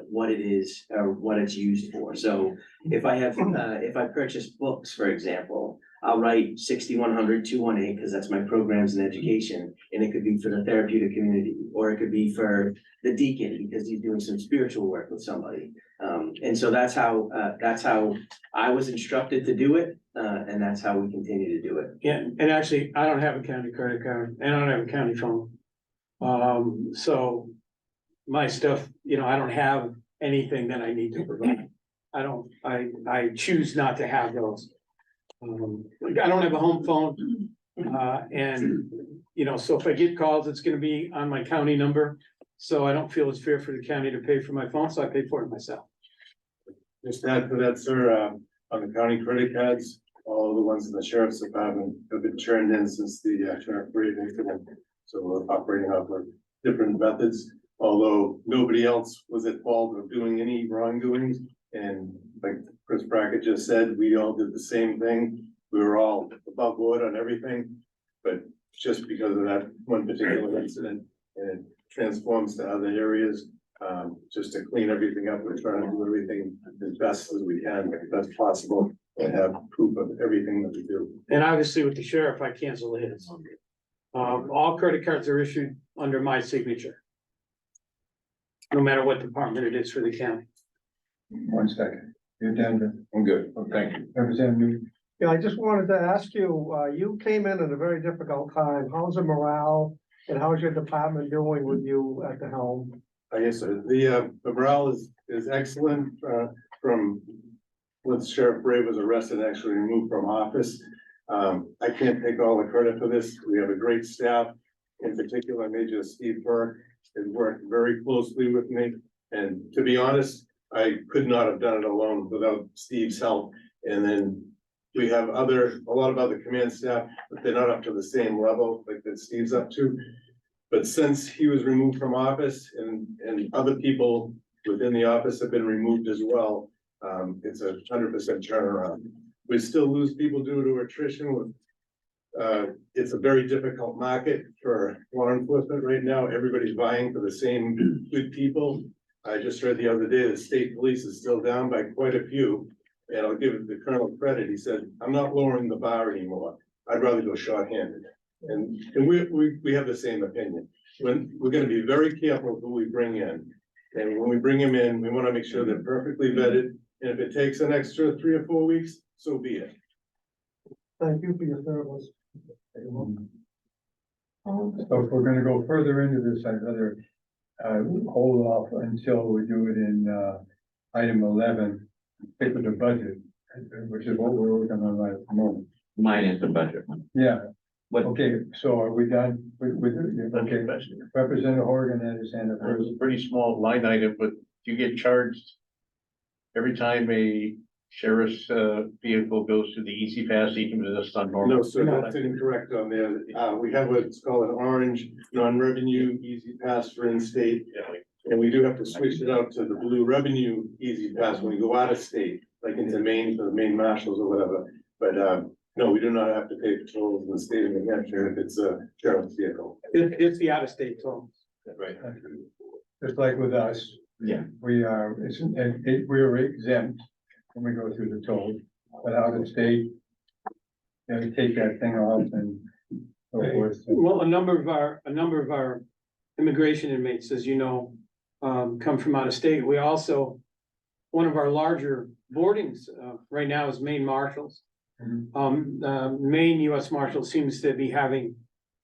what it is or what it's used for. So if I purchase books, for example, I'll write 6100 218 because that's my programs in education, and it could be for the therapeutic community, or it could be for the deacon because he's doing some spiritual work with somebody. And so that's how I was instructed to do it, and that's how we continue to do it. Yeah, and actually, I don't have a county credit card, and I don't have a county phone. So my stuff, you know, I don't have anything that I need to provide. I choose not to have those. I don't have a home phone, and, you know, so if I get calls, it's gonna be on my county number. So I don't feel it's fair for the county to pay for my phone, so I pay for it myself. Just to add to that, sir, on the county credit cards, all the ones in the sheriff's department have been turned in since the Sheriff Brave incident. So we're operating off of different methods, although nobody else was at fault of doing any wrongdoings. And like Chris Brackett just said, we all did the same thing. We were all above board on everything, but just because of that one particular incident, and it transforms to other areas, just to clean everything up. We're trying to do everything as best as we can, as best possible, and have proof of everything that we do. And obviously with the sheriff, I cancel his. All credit cards are issued under my signature. No matter what department it is for the county. 1 second. You're done, I'm good. Oh, thank you. Representative Newton. Yeah, I just wanted to ask you, you came in at a very difficult time. How's the morale and how's your department doing with you at the helm? Yes, sir. The morale is excellent, from when Sheriff Brave was arrested and actually removed from office. I can't take all the credit for this. We have a great staff. In particular, Major Steve Burke has worked very closely with me. And to be honest, I could not have done it alone without Steve's help. And then we have a lot of other command staff, but they're not up to the same level like that Steve's up to. But since he was removed from office and other people within the office have been removed as well, it's 100% turnaround. We still lose people due to attrition. It's a very difficult market for law enforcement right now. Everybody's vying for the same good people. I just heard the other day, the state police is still down by quite a few. And I'll give the colonel credit. He said, I'm not lowering the bar anymore. I'd rather go short-handed. And we have the same opinion. We're gonna be very careful who we bring in. And when we bring them in, we wanna make sure they're perfectly vetted. And if it takes an extra 3 or 4 weeks, so be it. Thank you for your service. So if we're gonna go further into this, I'd rather hold off until we do it in item 11, stick with the budget, which is what we're working on right at the moment. Mine is the budget one. Yeah, What, okay, so are we done with okay, Representative Horgan had his hand up It's first. a pretty small line item, but you get charged every time a sheriff's vehicle goes to the Easy Pass, even if it's not normal. No, sir, that's incorrect on there. We have what's called an orange non-revenue easy pass for in-state. And we do have to switch it out to the blue revenue easy pass when we go out of state, like into Maine, for the Maine marshals or whatever. But, no, we do not have to pay for tolls in the state of New Hampshire if it's a sheriff's vehicle. It's the out-of-state toll. Right. Just like with us. Yeah. We are, we are exempt when we go through the toll, but out of state. You know, you take that thing off and so forth. Well, a number of our immigration inmates, as you know, come from out of state. We also, one of our larger boardings, right now is Maine Marshals. Maine US Marshals seems to be having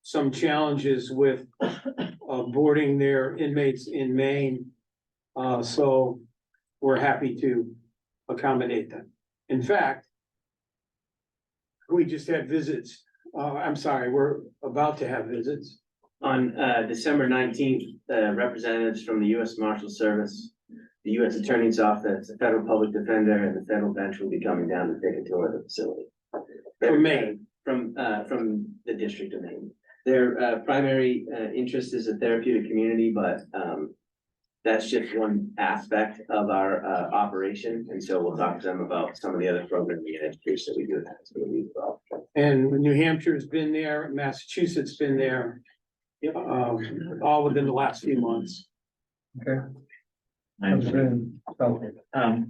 some challenges with, boarding their inmates in Maine. So we're happy to accommodate them. In fact, we just had visits. I'm sorry, we're about to have visits. On December 19th, representatives from the U.S. Marshal Service, the U.S. Attorney's Office, the Federal Public Defender, and the Federal Bench will be coming down to take a tour of the facility. From Maine. From the District of Maine. Their primary interest is a therapeutic community, but that's just one aspect of our operation. And so we'll talk to them about some of the other programming and education that we do at that facility as well. And New Hampshire's been there, Massachusetts been there, all within the last few months. Okay. Something.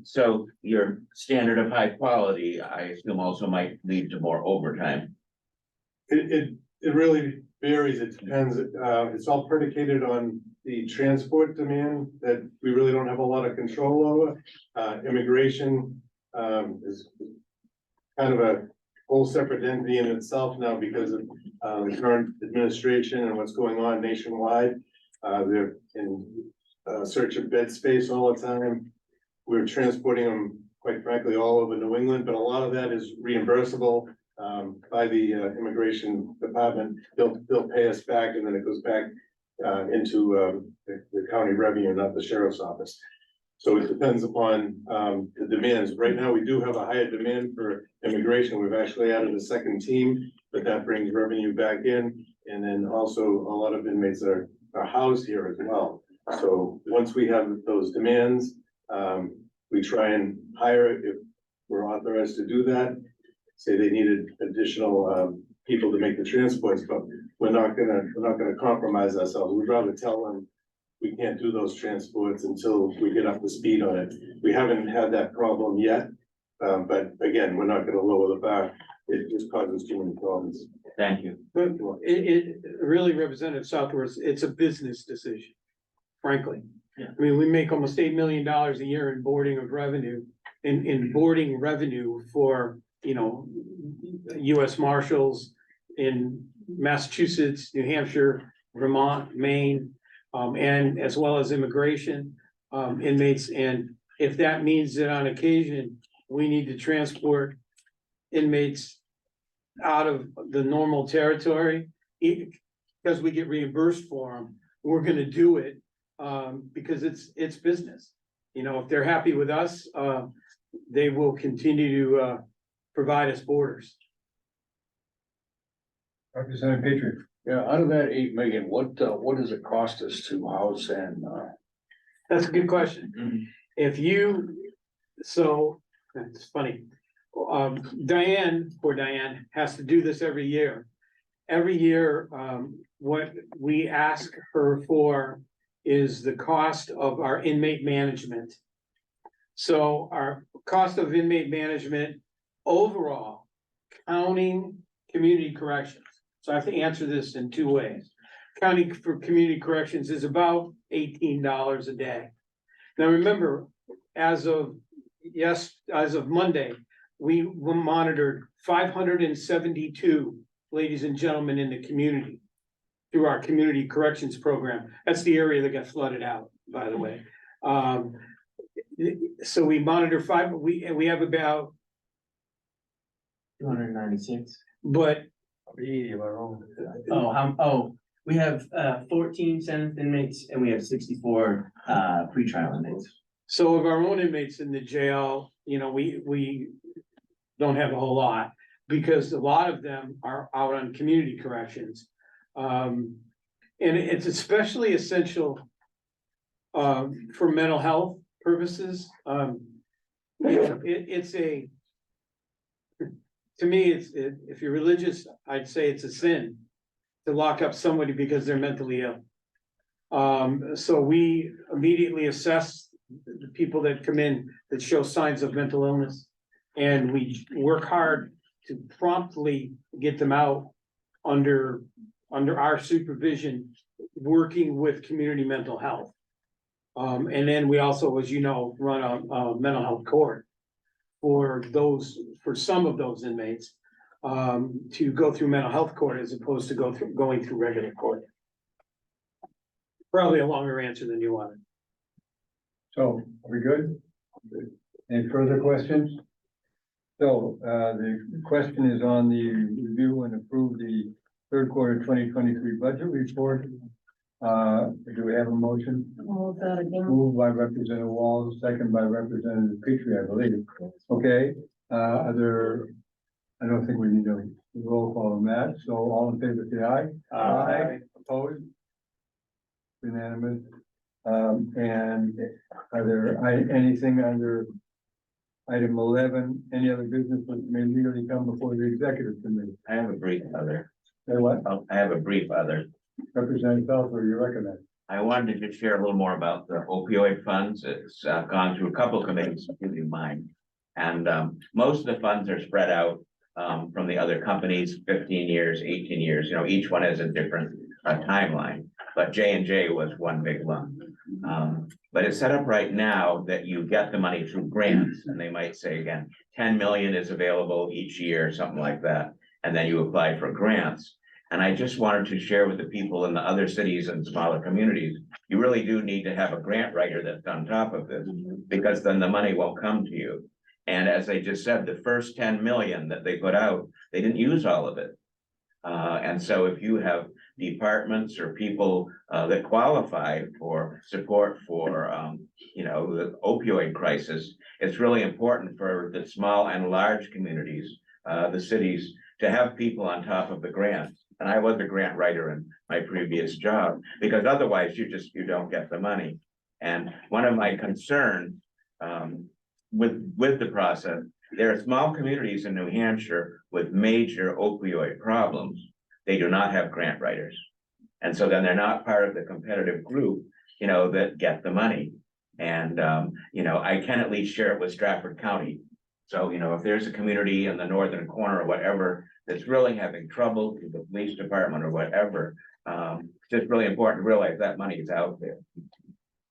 So your standard of high quality, I assume also might lead to more overtime. It really varies. It depends. It's all predicated on the transport demand that we really don't have a lot of control over. Immigration is kind of a whole separate entity in itself now because of the current administration and what's going on nationwide. They're in search of bed space all the time. We're transporting them, quite frankly, all over New England, but a lot of that is reimbursable by the immigration department. They'll pay us back and then it goes back into the county revenue, not the sheriff's office. So it depends upon the demands. Right now, we do have a higher demand for immigration. We've actually added a second team, but that brings revenue back in. And then also a lot of inmates are housed here as well. So once we have those demands, we try and hire if we're authorized to do that. Say they needed additional people to make the transports, but we're not gonna compromise ourselves. We'd rather tell them we can't do those transports until we get up to speed on it. We haven't had that problem yet, but again, we're not gonna lower the bar. It just causes too many problems. Thank you. But it really, Representative Southworth, it's a business decision, frankly. Yeah. I mean, we make almost $8 million a year in boarding of revenue, in boarding revenue for, you know, US Marshals in Massachusetts, New Hampshire, Vermont, Maine, and as well as immigration, inmates. And if that means that on occasion, we need to transport inmates out of the normal territory, because we get reimbursed for them, we're gonna do it, because it's business. You know, if they're happy with us, they will continue to, provide us borders. Representative Patriot. Yeah, out of that 8 million, what does it cost us to house and, That's a good question. If you, so, it's funny. Diane, poor Diane, has to do this every year. Every year, what we ask her for is the cost of our inmate management. So our cost of inmate management overall, counting community corrections. So I have to answer this in two ways. Counting for community corrections is about $18 a day. Now, remember, as of Monday, we monitored 572 ladies and gentlemen in the community through our community corrections program. That's the area that got flooded out, by the way. So we monitor we have about, 296. but We have 14 sentenced inmates and we have 64 pretrial inmates. so of our own inmates in the jail, you know, we don't have a whole lot, because a lot of them are out on community corrections. And it's especially essential for mental health purposes. To me, if you're religious, I'd say it's a sin to lock up somebody because they're mentally ill. So we immediately assess the people that come in that show signs of mental illness. And we work hard to promptly get them out under our supervision, working with community mental health. And then we also, as you know, run a mental health court for some of those inmates, to go through mental health court as opposed to going through regular court. Probably a longer answer than you wanted. So, are we good? Any further questions? So, the question is on the review and approve the third quarter 2023 budget report. Do we have a motion? Moved by Representative Walls, second by Representative Petrie, I believe. Okay, I don't think we need a roll call on that, so all in favor, say aye. Aye. Opposed? Unanimous. And are there anything under item 11, any other business which may legally come before the executive committee? I have a brief other. Say what? I have a brief other. Representative Belfer, you recommend? I wanted to just share a little more about the opioid funds. It's gone through a couple of committees, including mine. And most of the funds are spread out from the other companies, 15 years, 18 years, you know, each one has a different timeline. But J&J was one big lump. But it's set up right now that you get the money through grants, and they might say again, 10 million is available each year, something like that. And then you apply for grants. And I just wanted to share with the people in the other cities and smaller communities, you really do need to have a grant writer that's on top of this, because then the money won't come to you. And as I just said, the first 10 million that they put out, they didn't use all of it. And so if you have departments or people that qualify for support for, you know, the opioid crisis, it's really important for the small and large communities, the cities, to have people on top of the grants. And I was a grant writer in my previous job, because otherwise you don't get the money. And one of my concerns with the process, there are small communities in New Hampshire with major opioid problems. They do not have grant writers. And so then they're not part of the competitive group, you know, that get the money. And, you know, I can at least share it with Stratford County. So, you know, if there's a community in the northern corner or whatever that's really having trouble with the police department or whatever, it's just really important to realize that money is out there.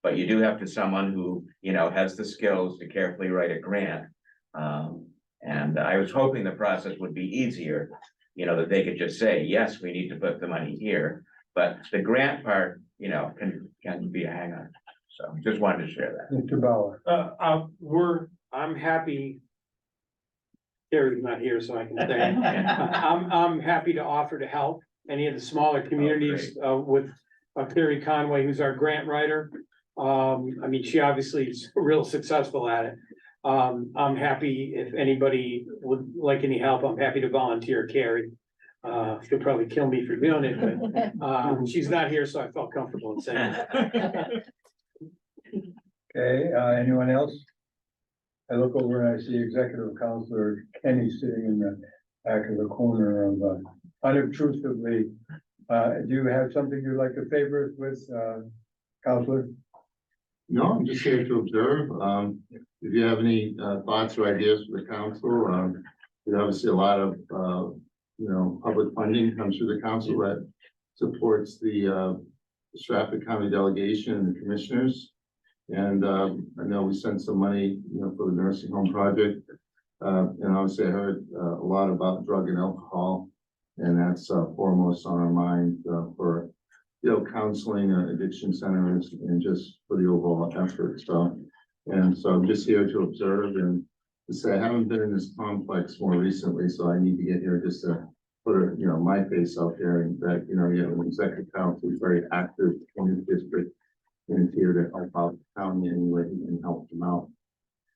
But you do have to someone who, you know, has the skills to carefully write a grant. And I was hoping the process would be easier, you know, that they could just say, yes, we need to put the money here. But the grant part, you know, can be a hang on. So just wanted to share that. Mr. Bauer. I'm happy Carrie's not here, so I can say. I'm happy to offer to help any of the smaller communities, with Carrie Conway, who's our grant writer. I mean, she obviously is real successful at it. I'm happy if anybody would like any help, I'm happy to volunteer Carrie. She'll probably kill me for doing it, but, she's not here, so I felt comfortable in saying it. Okay, anyone else? I look over and I see Executive Counselor Kenny sitting in the back of the corner of, unobtrusively. Do you have something you'd like to favor us with, Counselor? No, I'm just here to observe. If you have any thoughts or ideas for the council, there's obviously a lot of, public funding comes through the council that supports the Stratford County delegation and the commissioners. And I know we sent some money, for the nursing home project. And obviously I heard a lot about drug and alcohol. And that's foremost on our mind for, counseling, addiction centers and just for the overall effort. So I'm just here to observe and to say, I haven't been in this complex more recently, so I need to get here just to put my face out there and that, you have an executive council who's very active in the district and is here to help out the county any way he can help them out.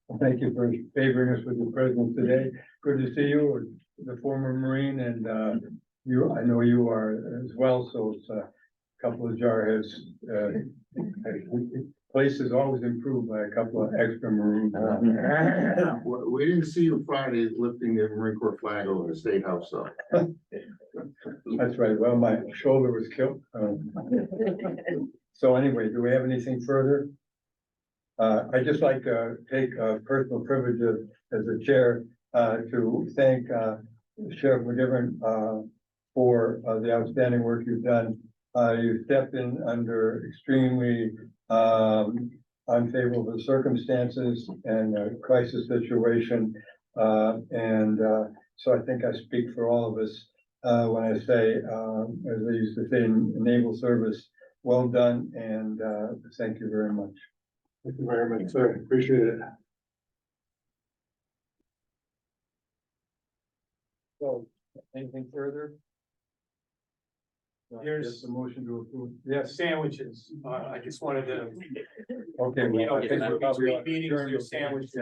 Well, thank you for favoring us with your presence today. Good to see you, the former Marine, and I know you are as well, so it's a couple of jarheads. Place is always improved by a couple of extra Marines. We didn't see you Friday lifting the Marine Corps flag over the State House, though. That's right. Well, my shoulder was killed. So anyway, do we have anything further? I'd just like to take a personal privilege as a chair to thank Sheriff McGivern for the outstanding work you've done. You stepped in under extremely unfavorable circumstances and a crisis situation. So I think I speak for all of us when I say, as they used to say in naval service, well done, and thank you very much. Thank you very much, sir. Appreciate it. So, anything further? Here's the motion to approve. Yes, sandwiches. I just wanted to, Okay. Well, I think we're probably between meetings, adjourned. there's sandwiches.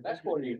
That's 40.